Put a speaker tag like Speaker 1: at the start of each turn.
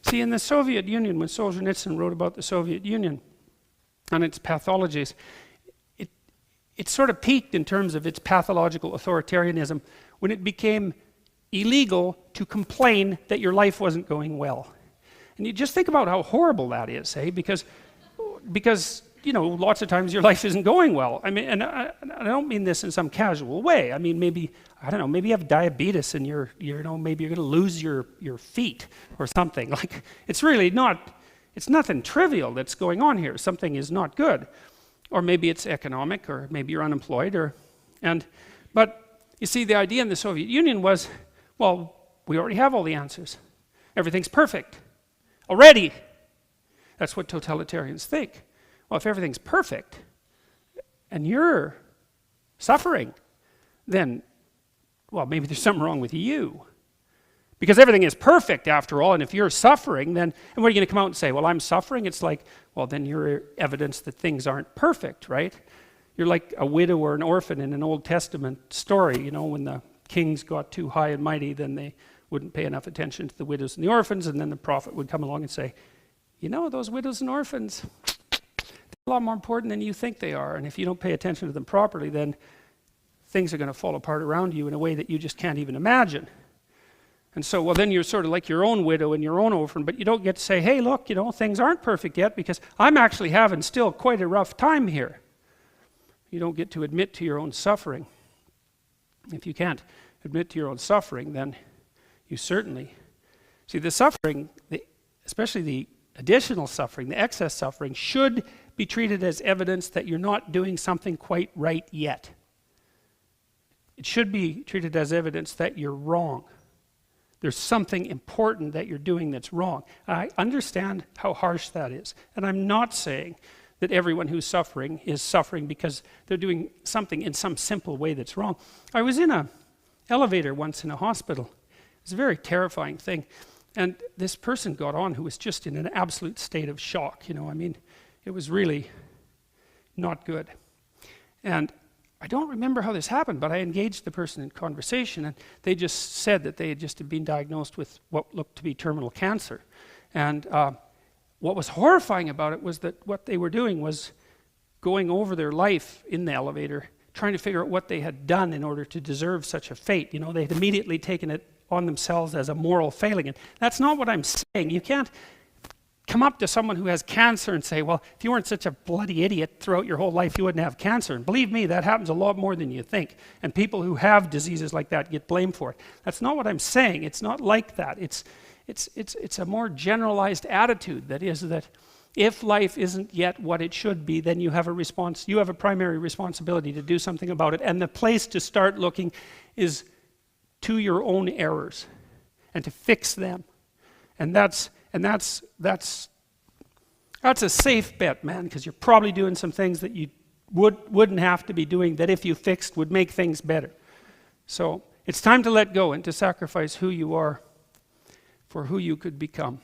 Speaker 1: See, in the Soviet Union, when Solzhenitsyn wrote about the Soviet Union and its pathologies, it sort of peaked in terms of its pathological authoritarianism when it became illegal to complain that your life wasn't going well. And you just think about how horrible that is, eh? Because you know, lots of times your life isn't going well. I mean, and I don't mean this in some casual way. I mean, maybe, I don't know, maybe you have diabetes and you're you know, maybe you're going to lose your feet or something. Like, it's really not, it's nothing trivial that's going on here. Something is not good. Or maybe it's economic, or maybe you're unemployed, but you see, the idea in the Soviet Union was, well, we already have all the answers. Everything's perfect already. That's what totalitarians think. Well, if everything's perfect and you're suffering, then, well, maybe there's something wrong with you. Because everything is perfect after all, and if you're suffering, then, and what are you going to come out and say? Well, I'm suffering? It's like, well, then you're evidence that things aren't perfect, right? You're like a widow or an orphan in an Old Testament story, you know, when the kings got too high and mighty, then they wouldn't pay enough attention to the widows and the orphans, and then the prophet would come along and say, you know, those widows and orphans, they're a lot more important than you think they are, and if you don't pay attention to them properly, then things are going to fall apart around you in a way that you just can't even imagine. And so, well, then you're sort of like your own widow and your own orphan, but you don't get to say, hey, look, you know, things aren't perfect yet because I'm actually having still quite a rough time here. You don't get to admit to your own suffering. If you can't admit to your own suffering, then you certainly, see, the suffering, especially the additional suffering, the excess suffering, should be treated as evidence that you're not doing something quite right yet. It should be treated as evidence that you're wrong. There's something important that you're doing that's wrong. I understand how harsh that is. And I'm not saying that everyone who's suffering is suffering because they're doing something in some simple way that's wrong. I was in an elevator once in a hospital. It was a very terrifying thing. And this person got on who was just in an absolute state of shock. You know, I mean, it was really not good. And I don't remember how this happened, but I engaged the person in conversation, and they just said that they had just been diagnosed with what looked to be terminal cancer. And what was horrifying about it was that what they were doing was going over their life in the elevator, trying to figure out what they had done in order to deserve such a fate. You know, they had immediately taken it on themselves as a moral failing. And that's not what I'm saying. You can't come up to someone who has cancer and say, well, if you weren't such a bloody idiot throughout your whole life, you wouldn't have cancer. And believe me, that happens a lot more than you think. And people who have diseases like that get blamed for it. That's not what I'm saying. It's not like that. It's a more generalized attitude that is that if life isn't yet what it should be, then you have a primary responsibility to do something about it. And the place to start looking is to your own errors and to fix them. And that's a safe bet, man, because you're probably doing some things that you wouldn't have to be doing that if you fixed would make things better. So it's time to let go and to sacrifice who you are for who you could become.